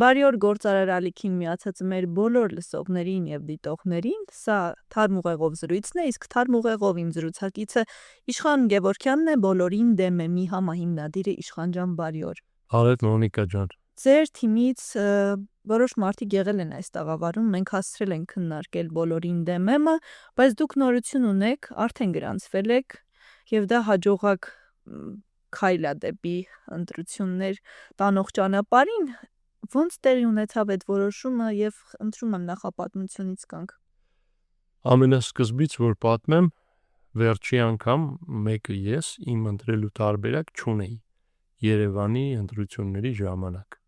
Բարի օր գործարար ալիքին միացած մեր բոլոր լսողներին եւ դիտողներին, սա թարմ ուղեղով զրույցն է, իսկ թարմ ուղեղով իմ զրուցակիցը Իշխան Գևորգյանն է, բոլորին դեմ է մի համահիմնադիրը Իշխան ջան, բարի օր։ Բարև Մոնիկա ջան։ Ձեր թիմից որոշ մարդիկ եղել են այս տաղավարում, մենք հասցրել ենք քննարկել բոլորին դեմ եմը, բայց դուք նորություն ունեք, արդեն գրանցվել եք եւ դա հաջողակ քայլ է դեպի ընտրություններ տանող ճանապարհին։ Ոնց տեղի ունեցավ այդ որոշումը եւ ընտրում եմ նախապատմությունից կանք։ Ամենասկզբից որ պատմեմ, վերջի անգամ մեկը ես իմ ընտրելու տարբերակ չունեի Երևանի ընտրությունների ժամանակ։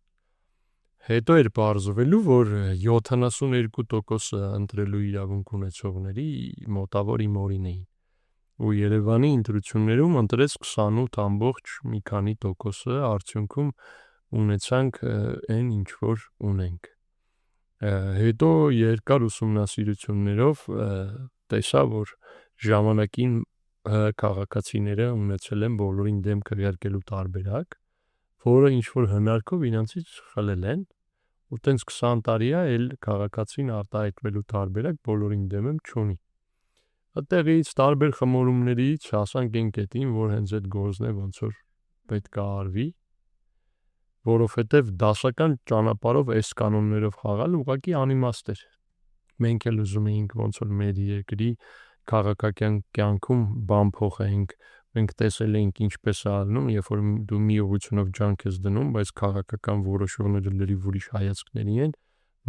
Հետո էր պարզվելու, որ 72% ընտրելու իրավունք ունեցողների մոտավոր իմ օրին էին։ Ու Երևանի ընտրություններում ընտրեց 28 մի քանի տոկոսը, արդյունքում ունեցանք այն ինչ որ ունենք։ Հետո երկար ուսումնասիրություններով տեսա, որ ժամանակին քաղաքացիները ունեցել են բոլորին դեմ քվեարկելու տարբերակ, որը ինչ որ հնարքով իրանցից խլել են, ու տենց 20 տարի է էլ քաղաքացին արտահայտվելու տարբերակ բոլորին դեմ եմ չունի։ Այդտեղից տարբեր խմորումներից հասանք այն կետին, որ հենց այդ գործն է ոնց որ պետք է արվի, որովհետև դասական ճանապարհով այս կանոններով խաղալ ուղղակի անիմաստ էր։ Մենք էլ ուզում էինք ոնց որ մեր երկրի քաղաքական կյանքում բան փոխենք, մենք տեսել էինք ինչպես է ալնում, երբ որ դու մի ուղղությունով ջանք ես դնում, բայց քաղաքական որոշողները լրիվ ուրիշ հայացքների են,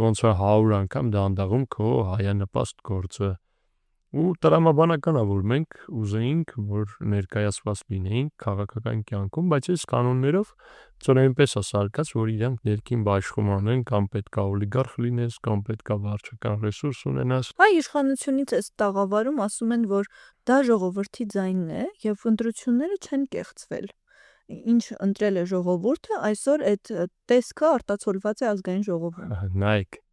ոնց որ 100 անգամ դանդաղում քո հայանպաստ գործը։ Ու տրամաբանական է, որ մենք ուզեինք, որ ներկայացված լինեինք քաղաքական կյանքում, բայց այս կանոններով ծոր այնպես է սարքած, որ իրանք ներքին բաշխում անեն, կամ պետքա օլիգարխ լինես, կամ պետքա վարչական ռեսուրս ունենաս։ Հայ իշխանությունից այս տաղավարում ասում են, որ դա ժողովրդի ձայնն է եւ ընտրությունները չեն կեղծվել։ Ինչ ընտրել է ժողովուրդը, այսօր այդ տեսքը արտացոլված է ազգային ժողովում։ Նայեք,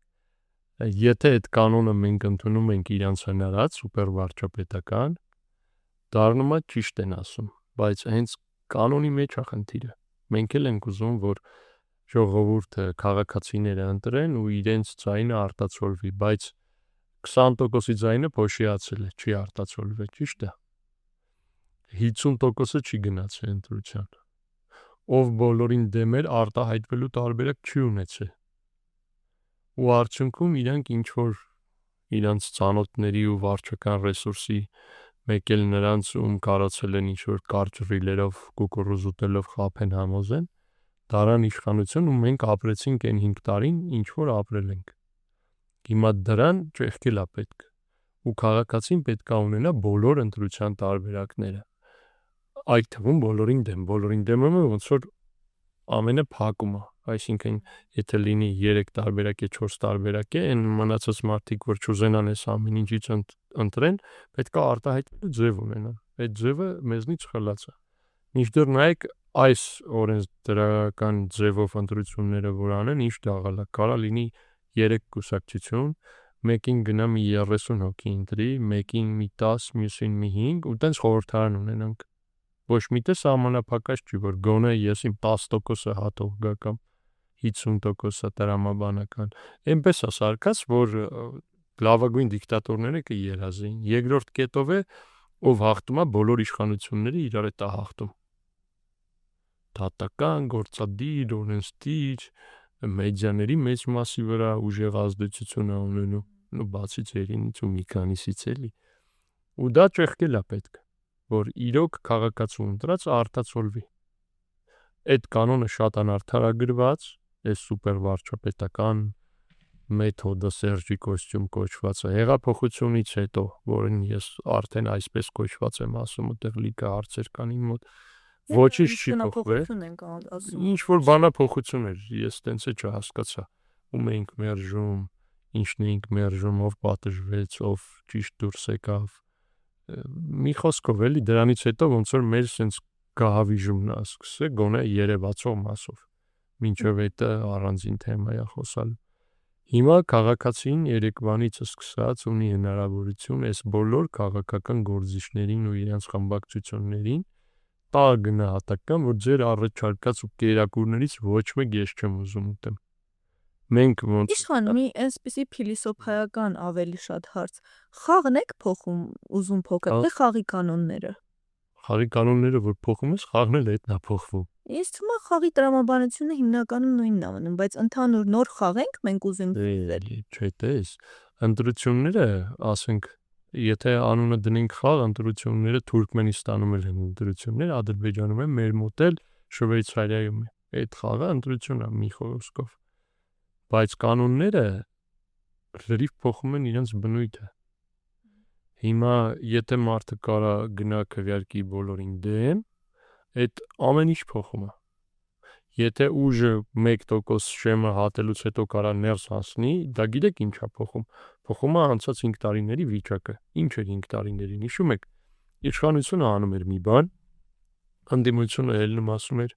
եթե այդ կանոնը մենք ընդունում ենք իրանց հնարած սուպերվարչապետական, դառնում է ճիշտ են ասում, բայց հենց կանոնի մեջ է խնդիրը։ Մենք էլ ենք ուզում, որ ժողովուրդը, քաղաքացիները ընտրեն ու իրենց ձայնը արտացոլվի, բայց 20%-ի ձայնը փոշիացել է, չի արտացոլվել, ճիշտ է։ 50%-ը չի գնացել ընտրության։ Ով բոլորին դեմ էր, արտահայտվելու տարբերակ չի ունեցել։ Ու արդյունքում իրանք ինչ որ իրանց ցանոթների ու վարչական ռեսուրսի մեկ էլ նրանց ում կարացել են ինչ որ կարճ ռիլերով կուկուռուզ ուտելով խափեն համոզեն, դարան իշխանություն ու մենք ապրեցինք այն 5 տարին, ինչ որ ապրել ենք։ Հիմա դրան ճեղքել է պետք։ Ու քաղաքացին պետք է ունենա բոլոր ընտրության տարբերակները։ Այդ թվում բոլորին դեմ ոնց որ ամենը փակում է, այսինքն եթե լինի 3 տարբերակ է, 4 տարբերակ է, այն մնացած մարդիկ, որ չուզենան այս ամեն ինչից ընտրեն, պետք է արտահայտվելու ձև ունենան։ Այդ ձևը մեզնից խլած է։ Մինչդեռ նայեք այս օրենսդրական ձևով ընտրությունները որ անեն, ինչ դաղալ է, կարա լինի 3 կուսակցություն, մեկին գնա մի 30 հոգի ընտրի, մեկին մի 10, մյուսին մի 5 ու տենց խորհրդարան ունենանք։ Ոչ միտեղ սահմանափակած չի, որ գոնե ես իմ 10%-ը հատող գա կամ 50%-ը տրամաբանական։ Այնպես է սարքած, որ լավագույն դիկտատորները կերազեին։ Երկրորդ կետով է, ով հաղթում է, բոլոր իշխանությունները իրար հետ է հաղթում։ Դատական, գործադիր, օրենսդիր, մեդիաների մեծ մասի վրա ուժեղ ազդեցություն է ունենում, ու բացի ձերինից ու մի քանիսից էլի։ Ու դա ճեղքել է պետք, որ իրոք քաղաքացու ընտրած արտացոլվի։ Այդ կանոնը շատ անարդարագրված, այս սուպերվարչապետական մեթոդը Սերժի կոստյում կոչվածը հեղափոխությունից հետո, որին ես արդեն այսպես կոչված եմ ասում, այդտեղ լիքը հարցեր կան իմ մոտ, ոչինչ չի փոխվել։ Ինչ որ բանափոխություն էր, ես տենց է չհասկացա։ Ում էինք մերժում, ինչն էինք մերժում, ով պատժվեց, ով ճիշտ դուրս եկավ։ Մի խոսքով էլի դրանից հետո ոնց որ մեր sense գահավիժումն է սկսել գոնե երևացող մասով, մինչև այդ առանձին թեմա է խոսալ։ Հիմա քաղաքացին երեկվանից սկսած ունի հնարավորություն այս բոլոր քաղաքական գործիչներին ու իրենց խմբակցություններին տա գնահատական, որ ձեր առաջարկած ու կերակուրներից ոչ մեկ ես չեմ ուզում ուտեմ։ Մենք ոնց Իշխան մի այսպիսի փիլիսոփայական ավելի շատ հարց։ Խաղն եք փոխում ուզում փոխել, թե խաղի կանոնները։ խաղի կանոնները որ փոխում ես, խաղն էլ էդն է փոխվում։ Ինձ թվում է խաղի տրամաբանությունը հիմնականում նույնն է մնում, բայց ընդհանուր նոր խաղ ենք մենք ուզում փոխել։ Չէ, տես, ընտրությունները, ասենք, եթե անունը դնենք խաղ, ընտրությունները Թուրքմենստանում էլ են ընտրություններ, Ադրբեջանում են, մեր մոտ էլ Շվեյցարիայում է։ Այդ խաղը ընտրություն է մի խոսքով։ Բայց կանոնները լրիվ փոխում են իրենց բնույթը։ Հիմա եթե մարդը կարա գնա քվեարկի բոլորին դեմ, այդ ամեն ինչ փոխում է։ Եթե ուժը 1% շեմը հատելուց հետո կարա ներս հասնի, դա գիտեք ինչ է փոխում։ Փոխում է անցած 5 տարիների վիճակը։ Ինչ էր 5 տարիներին, հիշում եք։ Իշխանությունը անում էր մի բան, ընդդիմությունը ելնում ասում էր,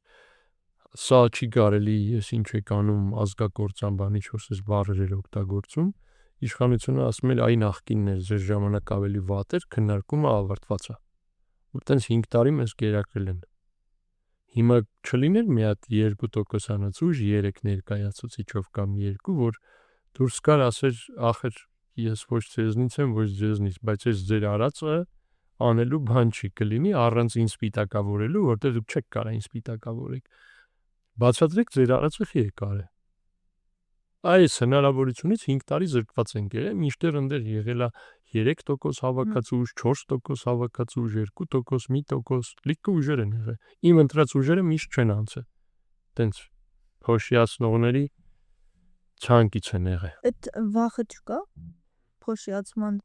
սա չի կարելի, ես ինչ եք անում, ազգակործան բան ինչ-որ բառեր էր օգտագործում։ Իշխանությունը ասում էր, այ նախկինն էր, ձեր ժամանակ ավելի վատ էր, քննարկումը ավարտված է։ Ու տենց 5 տարի մեզ գերակրել են։ Հիմա չլիներ մի հատ 2%-անոց ուժ 3 ներկայացուցիչով կամ 2, որ դուրս գար ասեր, ախր ես ոչ ձեզնից եմ, ոչ ձեզնից, բայց այս ձեր արածը անելու բան չի կլինի առանց ինձ սպիտակավորելու, որտեղ դուք չեք կարող ինձ սպիտակավորեք։ Բացատրեք ձեր արածը խի եկար է։ Այս հնարավորությունից 5 տարի զրկված ենք եղել, մինչդեռ ընդեր եղել է 3% հավաքած ուժ, 4% հավաքած ուժ, 2%, 1%, լիքը ուժեր են եղել։ Իմ ընտրած ուժերը միշտ չեն անցել։ Տենց փոշիացնողների ցանկից են եղել։ Այդ վախը չկա փոշիացման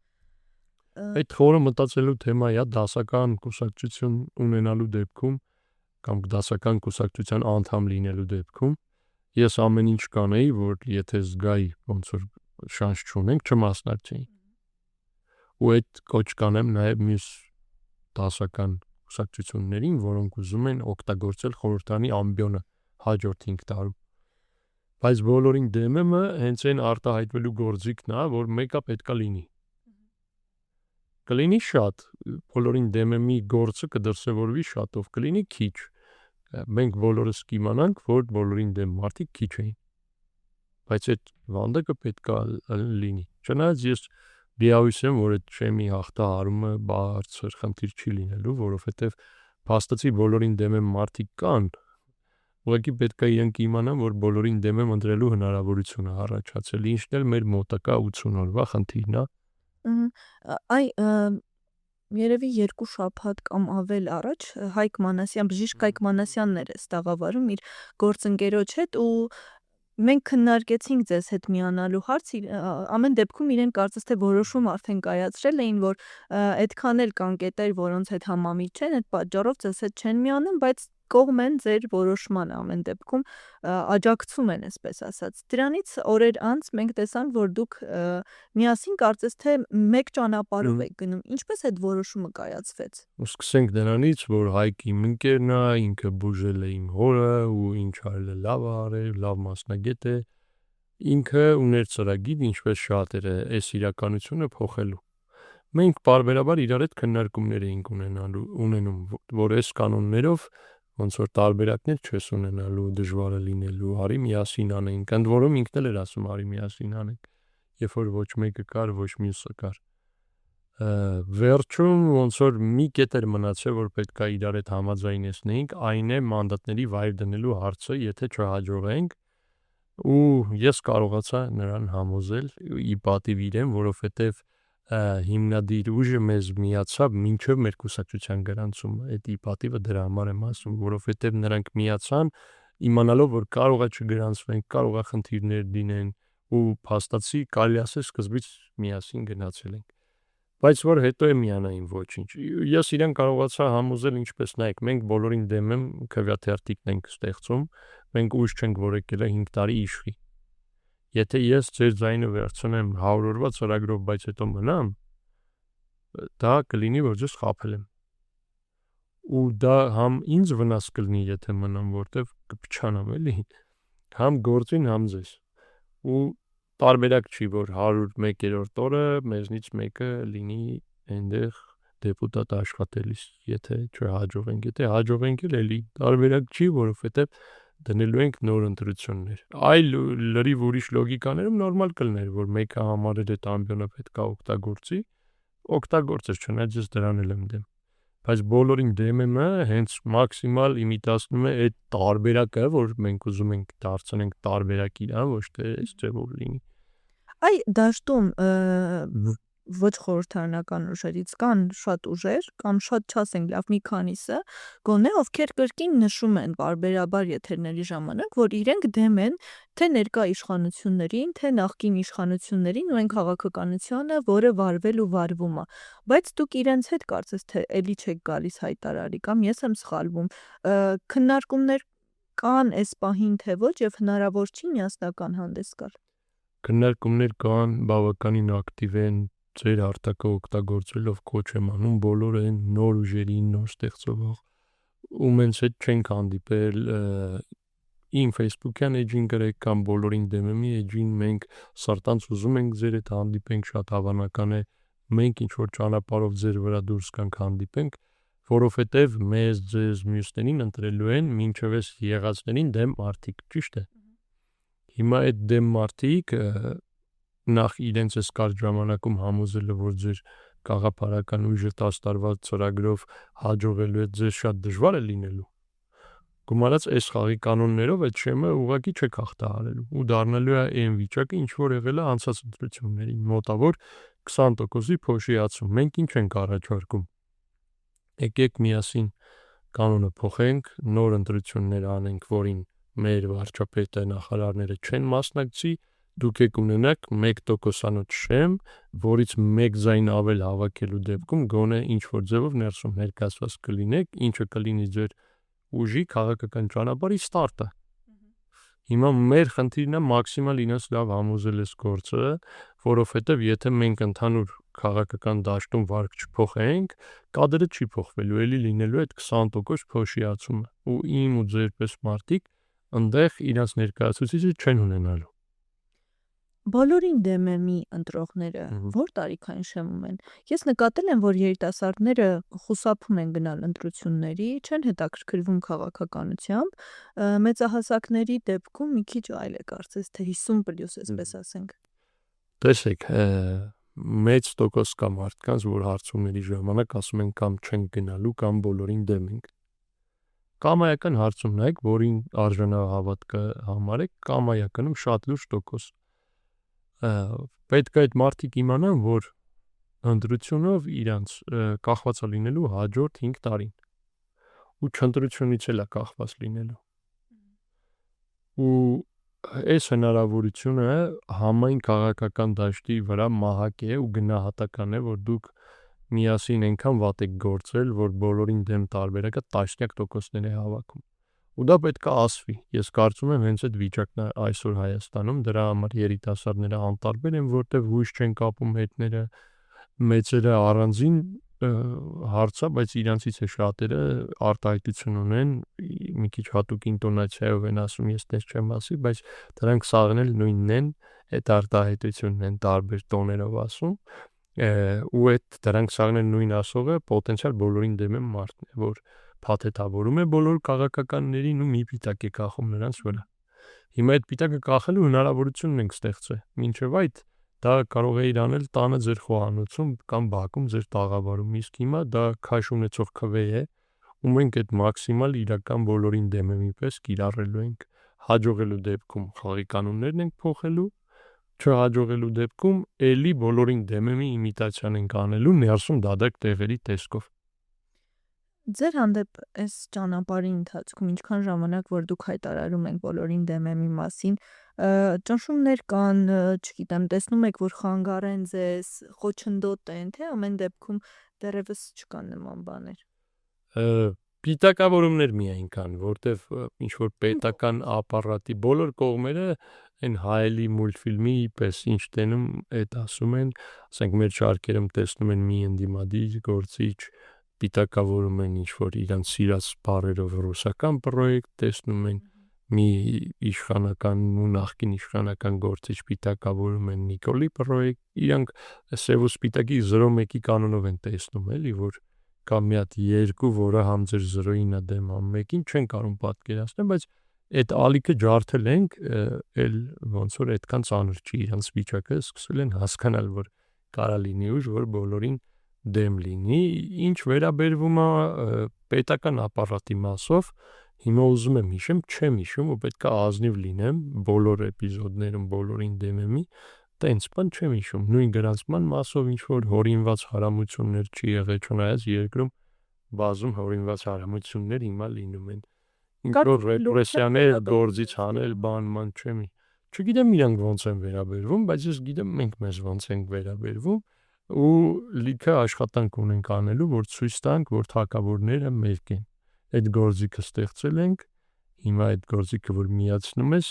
Այդ խորը մտածելու թեմա է, դասական կուսակցություն ունենալու դեպքում կամ դասական կուսակցության անդամ լինելու դեպքում ես ամեն ինչ կանեի, որ եթե զգայի ոնց որ շանս չունենք, չմասնակցեի։ Ու այդ կոչ կանեմ նաև մյուս դասական կուսակցություններին, որոնք ուզում են օգտագործել խորհրդանի ամբիոնը հաջորդ 5 տարում։ Բայց բոլորին դեմը հենց այն արտահայտվելու գործիքն է, որ մեկը պետքա լինի։ Կլինի շատ, բոլորին դեմը մի գործը կդրսևորվի շատով, կլինի քիչ։ Մենք բոլորս կիմանանք, որ բոլորին դեմ մարդիկ քիչ էին։ Բայց այդ վանդակը պետքա լինի։ Չնայած ես լիահույս եմ, որ այդ շեմի հաղթահարումը բարձր խնդիր չի լինելու, որովհետև փաստացի բոլորին դեմ մարդիկ կան։ Ուղղակի պետքա իրենք իմանան, որ բոլորին դեմ ընտրելու հնարավորություն է առաջացել, ինչն էլ մեր մոտակա 80 օրվա խնդիրն է։ Այ երևի 2 շաբաթ կամ ավել առաջ Հայկ Մանասյան, բժիշկ Հայկ Մանասյանն էր ստաղավարում իր գործընկերոջ հետ ու մենք քննարկեցինք ձեզ հետ միանալու հարց, ամեն դեպքում իրեն կարծես թե որոշում արդեն կայացրել էին, որ այդքան էլ կան կետեր, որոնց հետ համամիջ չեն, այդ պատճառով ձեզ հետ չեն միանում, բայց կողմ են ձեր որոշմանը ամեն դեպքում աջակցում են, այսպես ասած։ Դրանից օրեր անց մենք տեսանք, որ դուք միասին կարծես թե մեկ ճանապարհով եք գնում։ Ինչպես այդ որոշումը կայացվեց։ Սկսենք դրանից, որ Հայկ իմ ընկերն է, ինքը բուժել է իմ հորը ու ինչ արել է լավ արել, լավ մասնագետ է։ Ինքը ուներ ծրագիր, ինչպես շատերը, այս իրականությունը փոխելու։ Մենք բարբերաբար իրար հետ քննարկումներ էինք ունենում, որ այս կանոններով ոնց որ տարբերակներ չես ունենալու, դժվար է լինելու, արի միասին անենք։ Ընդ որում ինքն էլ էր ասում, արի միասին անենք։ Երբ որ ոչ մեկը կար, ոչ մյուսը կար։ Վերջում ոնց որ մի կետ էր մնացել, որ պետքա իրար հետ համաձայնեցնեինք, այն է մանդատների վայր դնելու հարցը, եթե չհաջողենք, ու ես կարողացա նրան համոզել ի պատիվ իրեն, որովհետև հիմնադիր ուժը մեզ միացավ մինչև մեր կուսակցության գրանցումը։ Այդ ի պատիվը դրա համար եմ ասում, որովհետև նրանք միացան, իմանալով, որ կարող է չգրանցվենք, կարող է խնդիրներ լինեն, ու փաստացի կարելի ասել սկզբից միասին գնացել ենք։ Բայց որ հետո է միանային ոչինչ։ Ես իրեն կարողացա համոզել, ինչպես նայեք, մենք բոլորին դեմ եմ քվեաթերթիկն ենք ստեղծում, մենք ուժ չենք, որ եկել է 5 տարի իշխի։ Եթե ես ձեր ձայնը վերցնեմ 100 օրվա ծրագրով, բայց հետո մնամ, դա կլինի, որ ես խաբել եմ։ Ու դա համ ինձ վնաս կլինի, եթե մնամ, որտեվ կփչանամ էլի, համ գործին, համ ձեզ։ Ու տարբերակ չի, որ 101-րդ օրը մեզնից մեկը լինի այնտեղ դեպուտատ աշխատելիս, եթե չհաջողենք, եթե հաջողենք էլ էլի տարբերակ չի, որովհետև դնելու ենք նոր ընտրություններ։ Այլ լրիվ ուրիշ լոգիկաներում նորմալ կլներ, որ մեկը համարել այդ ամբիոնը պետք է օգտագործի, օգտագործեր, չնայած ես դրան էլ եմ դեմ։ Բայց բոլորին դեմ եմ, հենց մաքսիմալ իմիտացնում է այդ տարբերակը, որ մենք ուզում ենք դարձնենք տարբերակ իրան, ոչ թե այս ձևով լինի։ Այ դաշտում ոչ խորհրդարանական ուժերից կան շատ ուժեր, կամ շատ չասենք լավ մի քանիսը, գոնե ովքեր կրկին նշում են բարբերաբար եթերների ժամանակ, որ իրենք դեմ են թե ներկա իշխանություններին, թե նախկին իշխանություններին ու այն քաղաքականությանը, որը վարվել ու վարվում է։ Բայց դուք իրենց հետ կարծես թե էլի չեք գալիս հայտարարի, կամ ես եմ սխալվում։ Քննարկումներ կան այս պահին թե ոչ, եւ հնարավոր չի միասնական հանդես գալ։ Քննարկումներ կան, բավականին ակտիվ են, ձեր արտակը օգտագործելով կոչ եմ անում բոլոր այն նոր ուժերին, նոր ստեղծող ում հենց հետ չենք հանդիպել իմ Facebook-յան էջին գրեք կամ բոլորին դեմ եմ էջին, մենք սրտանց ուզում ենք ձեր հետ հանդիպենք, շատ հավանական է մենք ինչ որ ճանապարհով ձեր վրա դուրս գանք հանդիպենք, որովհետև մեզ ձեզ մյուսներին ընտրելու են մինչև այս եղածներին դեմ մարդիկ, ճիշտ է։ Հիմա այդ դեմ մարդիկ նախ իրենց այս կարճ ժամանակում համոզելը, որ ձեր գաղափարական ուժը 10 տարվա ծրագրով հաջողելու է, ձեզ շատ դժվար է լինելու։ Գումարած այս խաղի կանոններով այդ շեմը ուղղակի չեք հաղթահարելու ու դառնալու է այն վիճակը, ինչ որ եղել է անցած ընտրություններին, մոտավոր 20%-ի փոշիացում։ Մենք ինչ ենք առաջարկում։ Եկեք միասին կանոնը փոխենք, նոր ընտրություններ անենք, որին մեր վարչապետը, նախարարները չեն մասնակցի, դուք եք ունենաք 1%-անոց շեմ, որից 1 ձայն ավել հավաքելու դեպքում գոնե ինչ որ ձևով ներսում ներկայացված կլինեք, ինչը կլինի ձեր ուժի քաղաքական ճանապարհի ստարտը։ Հիմա մեր խնդիրն է մաքսիմալ ինձ լավ համոզել այս գործը, որովհետև եթե մենք ընդհանուր քաղաքական դաշտում վարկ չփոխենք, կադրը չի փոխվելու, էլի լինելու է այդ 20% փոշիացումը, ու իմ ու ձեր պես մարդիկ այնտեղ իրաց ներկայացուցիչը չեն ունենալու։ Բոլորին դեմ է մի ընտրողները որ տարիքային շեմում են։ Ես նկատել եմ, որ երիտասարդները խուսափում են գնալ ընտրությունների, չեն հետաքրքրվում քաղաքականությամբ, մեծահասակների դեպքում մի քիչ այլ է, կարծես թե 50+, այսպես ասենք։ Տեսեք, մեծ տոկոս կա մարդկանց, որ հարցումների ժամանակ ասում են կամ չեն գնալու, կամ բոլորին դեմ ենք։ Կամայական հարցում նայեք, որին արժանահավատքը համարեք, կամայականում շատ լուրջ տոկոս։ Պետք է այդ մարդիկ իմանան, որ ընտրությունով իրանց կախված է լինելու հաջորդ 5 տարին ու չընտրությունից էլ է կախված լինելու։ Ու այս հնարավորությունը համայն քաղաքական դաշտի վրա մահակ է ու գնահատական է, որ դուք միասին այնքան վատ եք գործել, որ բոլորին դեմ տարբերակը տասնյակ տոկոսներ է հավաքում։ Ու դա պետք է ասվի։ Ես կարծում եմ հենց այդ վիճակն է այսօր Հայաստանում, դրա համար երիտասարդները անտարբեր են, որտեղ հույս չեն կապում հետները, մեծերը առանձին հարցա, բայց իրանցից է շատերը արտահայտություն ունեն, մի քիչ հատուկ ինտոնացիայով են ասում, ես դες չեմ ասի, բայց դրանք սաղն էլ նույնն են, այդ արտահայտությունն են տարբեր տոներով ասում, ու այդ դրանք սաղն էլ նույն ասողը պոտենցիալ բոլորին դեմ է մարդն է, որ փաթեթավորում է բոլոր քաղաքականներին ու մի պիտակ է կախում նրանց վրա։ Հիմա այդ պիտակը կախելու հնարավորությունն ենք ստեղծել, մինչև այդ դա կարող է իրանել տանը ձեր խոհանոցում կամ բակում ձեր տաղավարում, իսկ հիմա դա քաշ ունեցող քվե է, ու մենք այդ մաքսիմալ իրական բոլորին դեմեմի պես կիրառելու ենք, հաջողելու դեպքում խաղի կանոններն ենք փոխելու, չհաջողելու դեպքում էլի բոլորին դեմեմի իմիտացիան ենք անելու ներսում դադարք տեղերի տեսքով։ Ձեր հանդեպ այս ճանապարհի ընթացքում ինչքան ժամանակ որ դուք հայտարարում եք բոլորին դեմեմի մասին, ճնշումներ կան, չգիտեմ, տեսնում եք, որ խանգարեն ձեզ, խոչընդոտ են, թե ամեն դեպքում դեռևս չկան նման բաներ։ Պիտակավորումներ միայն կան, որտեվ ինչ որ պետական ապարատի բոլոր կողմերը այն հայելի մուլտֆիլմի պես ինչ տենում այդ ասում են, ասենք մեր շարքերում տեսնում են մի ընդդիմադիր գործիչ պիտակավորում են ինչ որ իրանց սիրած բառերով ռուսական պրոյեկտ, տեսնում են մի իշխանական ու նախկին իշխանական գործիչ պիտակավորում են Նիկոլի պրոյեկտ, իրանք սև ու սպիտակի 0-1-ի կանոնով են տեսնում, էլի, որ կա մի հատ երկու, որը համ ձեր 0-ին է դեմ, համ 1-ին չեն կարող պատկերացնել, բայց այդ ալիքը ջարդել ենք, էլ ոնց որ այդքան ծանր չի իրանց վիճակը, սկսել են հասկանալ, որ կարա լինի ուժ, որ բոլորին դեմ լինի, ինչ վերաբերվում է պետական ապարատի մասով, հիմա ուզում եմ հիշեմ, չեմ հիշում, ու պետք է ազնիվ լինեմ բոլոր էպիզոդներում բոլորին դեմ եմի, տենց բան չեմ հիշում, նույն գրանցման մասով ինչ որ հորինված հարամություններ չի եղել, չնայած երկրում բազում հորինված հարամություններ հիմա լինում են։ Ինչ որ ռեպրեսիաները գործից հանել, բան չեմի։ Չգիտեմ իրանք ոնց են վերաբերվում, բայց ես գիտեմ մենք մեզ ոնց ենք վերաբերվում ու լիքը աշխատանք ունենք անելու, որ ցույց տանք, որ թակավորները մերկ են։ Այդ գործիքը ստեղծել ենք, հիմա այդ գործիքը որ միացնում ես,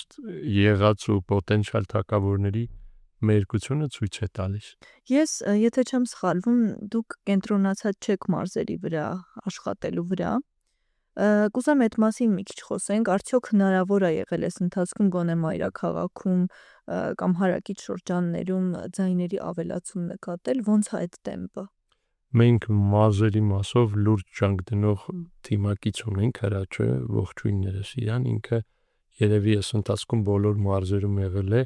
եղած ու պոտենցիալ թակավորների մերկությունը ցույց է տալիս։ Ես, եթե չեմ սխալվում, դուք կենտրոնացած չեք մարզերի վրա աշխատելու վրա։ Կուզեմ այդ մասին մի քիչ խոսենք, արդյոք հնարավոր է եղել այս ընթացքում գոնե մայրաքաղաքում կամ հարակից շրջաններում ձայների ավելացում նկատել, ոնց է այդ տեմպը։ Մենք մարզերի մասով լուրջ ջանք դնող թիմակից ունենք Հրաչը, ողջույններս իրան, ինքը երևի այս ընթացքում բոլոր մարզերում եղել է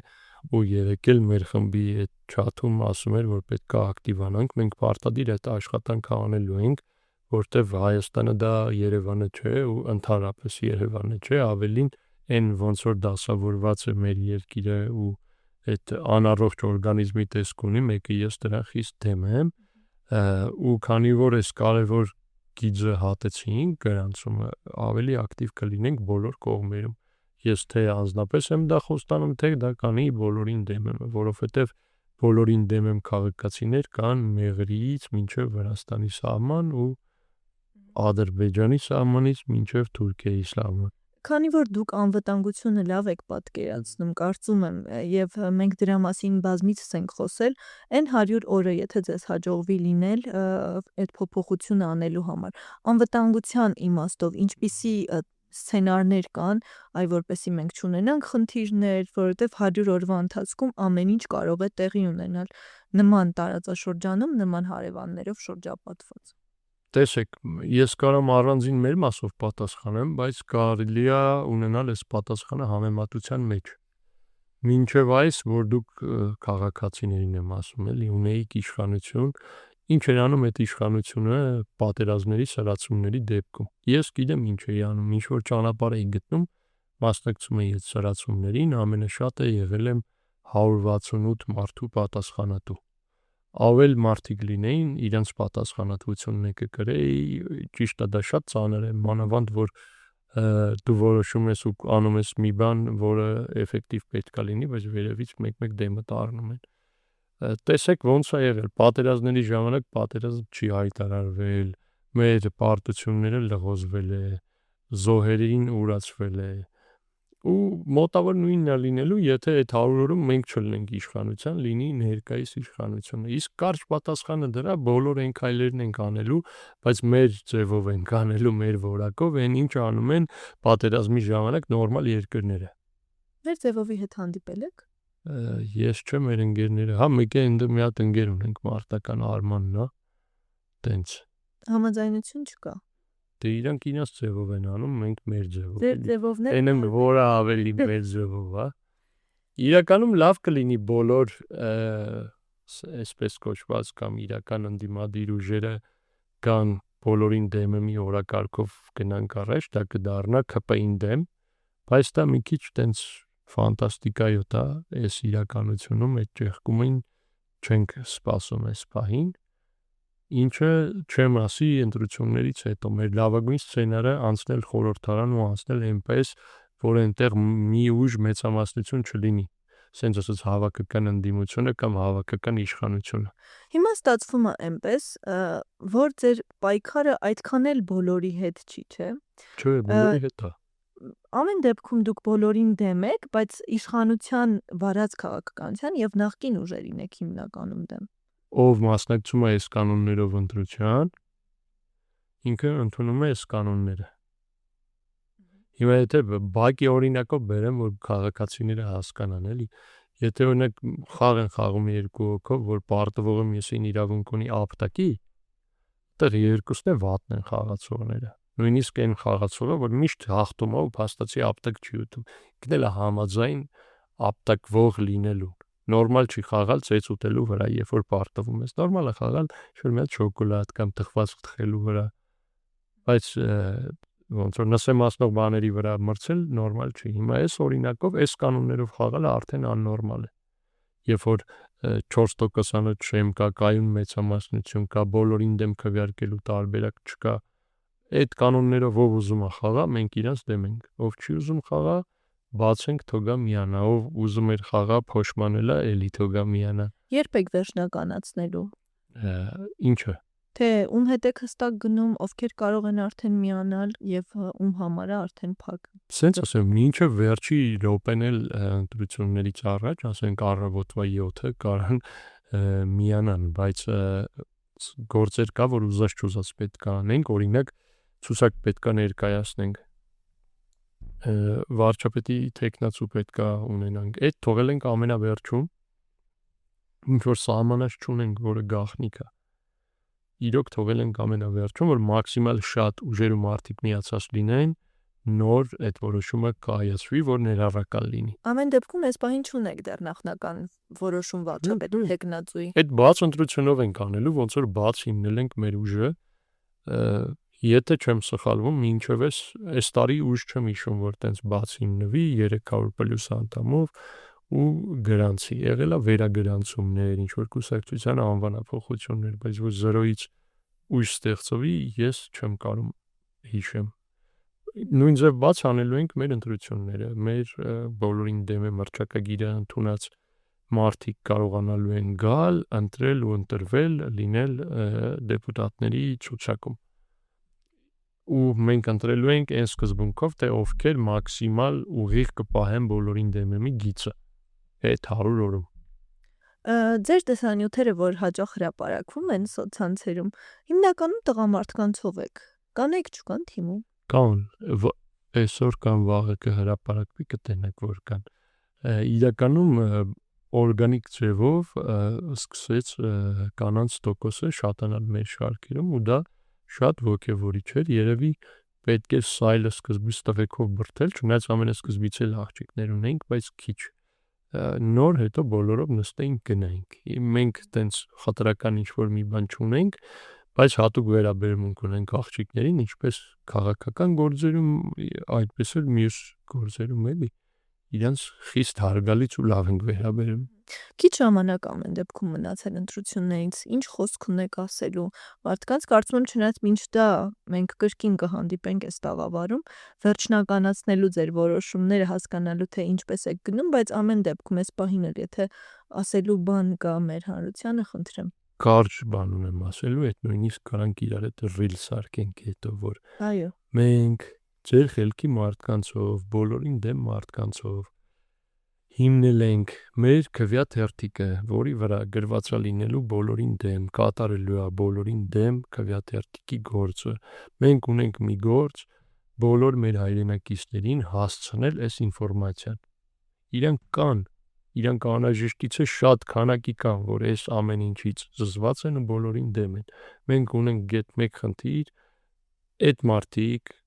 ու եկել մեր խմբի այդ չաթում ասում էր, որ պետք է ակտիվանանք, մենք պարտադիր այդ աշխատանքը անելու ենք, որտեվ Հայաստանը դա Երևանը չէ ու ընդհանրապես Երևանը չէ, ավելին այն ոնց որ դասավորված է մեր երկիրը ու այդ անառողջ օրգանիզմի տեսք ունի, մեկը ես դրան խիստ դեմ եմ, ու քանի որ այս կարևոր գիծը հատեցինք գրանցումը, ավելի ակտիվ կլինենք բոլոր կողմերում։ Ես թե անձնապես եմ դա խոստանում, թե դա կանի բոլորին դեմ եմ, որովհետև բոլորին դեմ եմ քաղաքացիներ կան Մեղրիից մինչև Վրաստանի սահման ու Ադրբեջանի սահմանից մինչև Թուրքիայի սահման։ Քանի որ դուք անվտանգությունը լավ եք պատկերացնում, կարծում եմ, եւ մենք դրա մասին բազմիցս ենք խոսել, այն 100 օրը, եթե ձեզ հաջողվի լինել այդ փոփոխությունը անելու համար, անվտանգության իմաստով ինչպիսի սցենարներ կան, այ որպեսի մենք չունենանք խնդիրներ, որովհետև 100 օրվա ընթացքում ամեն ինչ կարող է տեղի ունենալ նման տարածաշրջանում, նման հարևաններով շրջապատված։ Տեսեք, ես կարամ առանձին մեր մասով պատասխանեմ, բայց կարելի է ունենալ այս պատասխանը համեմատության մեջ։ Մինչև այս, որ դուք քաղաքացիներին եմ ասում, էլի ունեիք իշխանություն, ինչ էր անում այդ իշխանությունը պատերազմների սրացումների դեպքում։ Ես գիտեմ ինչ էի անում, ինչ որ ճանապարհ էի գտնում, մասնակցում էի այդ սրացումներին, ամենաշատը եղել եմ 168 մարդու պատասխանատու։ Ավել մարդիկ լինեին, իրենց պատասխանատվությունն կրեի, ճիշտ է դա շատ ծանր է, մանավանդ որ դու որոշում ես ու անում ես մի բան, որը էֆեկտիվ պետք է լինի, բայց վերևից մեկ-մեկ դեմդ առնում են։ Տեսեք ոնց է եղել, պատերազմների ժամանակ պատերազմ չի հայտարարվել, մեր պարտությունները լղոզվել է, զոհերին ուրացվել է, ու մոտավոր նույնն է լինելու, եթե այդ 100 օրում մենք չլինենք իշխանության, լինի ներկայիս իշխանությունը։ Իսկ կարճ պատասխանը դրա բոլոր այն քայլերն ենք անելու, բայց մեր ձևով ենք անելու, մեր որակով, այն ինչ անում են պատերազմի ժամանակ նորմալ երկրները։ Մեր ձևովի հետ հանդիպել եք։ Ես չեմ մեր ընկերները, հա մեկ է մի հատ ընկեր ունենք մարտական Արմանն է, տենց։ Համաձայնություն չկա։ Դե իրանք իրաց ձևով են անում, մենք մեր ձևով։ Ձեր ձևովն է։ Այն որը ավելի մեր ձևով, հա։ Իրականում լավ կլինի բոլոր այսպես կոչված կամ իրական ընդդիմադիր ուժերը կան բոլորին դեմի օրակարգով գնանք առաջ, դա կդառնա ԿՊ-ին դեմ, բայց դա մի քիչ տենց ֆանտաստիկայո դա այս իրականությունում այդ ճեղքումին չենք սպասում այս պահին, ինչը չեմ ասի ընտրություններից հետո մեր լավագույն սցենարը անցնել խորհրդարան ու անցնել այնպես, որ այնտեղ մի ուժ մեծամասնություն չլինի, սենց ասած հավաքական ընդդիմությունը կամ հավաքական իշխանությունը։ Հիմա ստացվում է այնպես, որ ձեր պայքարը այդքան էլ բոլորի հետ չի, չէ։ Չէ, բոլորի հետ է։ Ամեն դեպքում դուք բոլորին դեմ եք, բայց իշխանության վարած քաղաքականության եւ նախկին ուժերին եք հիմնականում դեմ։ Ով մասնակցում է այս կանոններով ընտրության, ինքը ընդունում է այս կանոնները։ Հիմա եթե բակի օրինակով բերեմ, որ քաղաքացիները հասկանան, էլի, եթե օրինակ խաղ են խաղում երկու հոգով, որ պարտվողը մյուսին իրավունք ունի ապտակի, դեռ երկուսն է վատն են խաղացողները։ նույնիսկ այն խաղացողը, որ միշտ հաղթում է ու փաստացի ապտակ չի ուտում, ինքն էլ է համաձայն ապտակվող լինելու։ Նորմալ չի խաղալ ծեծ ուտելու վրա, երբ որ պարտվում ես։ Նորմալ է խաղալ ինչ-որ մի հատ շոկոլադ կամ թխված թխելու վրա։ Բայց ոնց որ նսեմացնող բաների վրա մրցել նորմալ չի։ Հիմա այս օրինակով այս կանոններով խաղալը արդեն աննորմալ է։ Երբ որ 4%-անոց շեմ կա, կայուն մեծամասնություն կա, բոլորին դեմ քվեարկելու տարբերակ չկա։ Այդ կանոններով ով ուզում է խաղա, մենք իրանց դեմ ենք։ Ով չի ուզում խաղա, բացենք թողա միանա, ով ուզում էր խաղա փոշմանելա, էլի թողա միանա։ Երբ եք վերջնականացնելու։ Ինչը։ Թե ում հետ եք հստակ գնում, ովքեր կարող են արդեն միանալ եւ ում համար է արդեն փակ։ Սենց ասեմ, ինչը վերջի րոպեն էլ ընտրություններից առաջ, ասենք առավոտվա 7-ը կարան միանան, բայց գործեր կա, որ ուզած չուզած պետք է անենք, օրինակ ցուսակ պետք է ներկայացնենք, վարչապետի թեկնածու պետք է ունենանք, այդ թողել ենք ամենավերջում, ինչ որ սահմանած չունենք, որը գաղտնիք է։ Իրոք թողել ենք ամենավերջում, որ մաքսիմալ շատ ուժեր ու մարդիկ միացած լինեն, նոր այդ որոշումը կայացվի, որ ներառական լինի։ Ամեն դեպքում այս պահին չունեք դեռ նախնական որոշում վարչապետի թեկնածուի։ Այդ բաց ընտրությունով ենք անելու, ոնց որ բաց հիմնել ենք մեր ուժը, եթե չեմ սխալվում, մինչև այս տարի ուժ չեմ հիշում, որ տենց բաց հիմնվի 300+ անդամով ու գրանցի, եղել է վերագրանցումներ, ինչ որ կուսակցության անվանափոխություններ, բայց որ 0-ից ուժ ստեղծվի, ես չեմ կարող հիշեմ։ Նույն ձև բաց անելու ենք մեր ընտրությունները, մեր բոլորին դեմ է մրցակագիրը ընդունած մարդիկ կարողանալու են գալ, ընտրել ու ընտրվել, լինել դեպուտատների ցուցակում։ Ու մենք ընտրելու ենք այն սկզբունքով, թե ովքեր մաքսիմալ ուղիղ կպահեն բոլորին դեմի գիծը։ Այդ 100 օրում։ Ձեր տեսանյութերը, որ հաճախ հրապարակվում են սոցցանցերում, հիմնականում տղամարդկանցով եք։ Կան եք չկան թիմում։ Կան, այսօր կամ վաղը կհրապարակվի, կտենեք որ կան։ Իրականում օրգանիկ ձևով սկսեց կանանց տոկոսը շատանալ մեր շարքերում ու դա շատ ոգևորիչ էր, երևի պետք է սայլը սկզբից տղեկով բրդել, չնայած ամենասկզբից էլ աղջիկներ ունենք, բայց քիչ։ Նոր հետո բոլորով նստենք գնանք։ Մենք տենց խտրական ինչ-որ մի բան չունենք, բայց հատուկ վերաբերմունք ունենք աղջիկներին, ինչպես քաղաքական գործերում, այդպես էլ մյուս գործերում էլի։ Իրանց խիստ հարգալից ու լավ ենք վերաբերում։ Քիչ ժամանակ ամեն դեպքում մնացել ընտրություններից, ինչ խոսք ունեք ասելու։ Մարդկանց կարծում եմ չնայած մինչ դա մենք կրկին կհանդիպենք այս տաղավարում, վերջնականացնելու ձեր որոշումները հասկանալու թե ինչպես եք գնում, բայց ամեն դեպքում այս պահին էլ եթե ասելու բան կա մեր հանրությանը, խնդրեմ։ Կարճ բան ունեմ ասելու, այդ նույնիսկ կարանք իրար հետ ռիլ սարքենք հետո, որ Այո։ մենք ձեր խելքի մարդկանցով, բոլորին դեմ մարդկանցով հիմնել ենք մեր քվեաթերթիկը, որի վրա գրված է լինելու բոլորին դեմ, կատարելու է բոլորին դեմ քվեաթերթիկի գործը։ Մենք ունենք մի գործ բոլոր մեր հայրենակիցներին հասցնել այս ինֆորմացիան։ Իրանք կան, իրանք անհրաժեշտից շատ քանակի կան, որ այս ամեն ինչից զզված են ու բոլորին դեմ են։ Մենք ունենք գետ մեկ խնդիր, այդ մարդիկ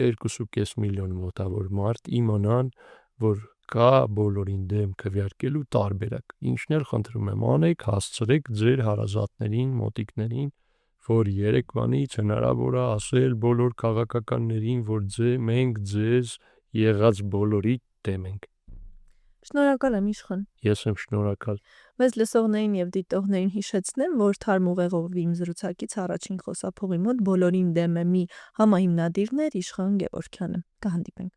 2.5 միլիոն մոտավոր մարդ իմանան, որ կա բոլորին դեմ քվեարկելու տարբերակ։ Ինչն էլ խնդրում եմ անեք, հասցրեք ձեր հարազատներին, մոտիկներին, որ երեկվանից հնարավոր է ասել բոլոր քաղաքականներին, որ մենք ձեզ եղած բոլորի դեմ ենք։ Շնորհակալ եմ Իշխան։ Ես եմ շնորհակալ։ Մեզ լսողներին եւ դիտողներին հիշեցնեմ, որ Թարմ ուղեղով իմ զրուցակից առաջին խոսափողի մոտ բոլորին դեմ է մի համահիմնադիրներ Իշխան Գևորգյանը։ Կհանդիպենք։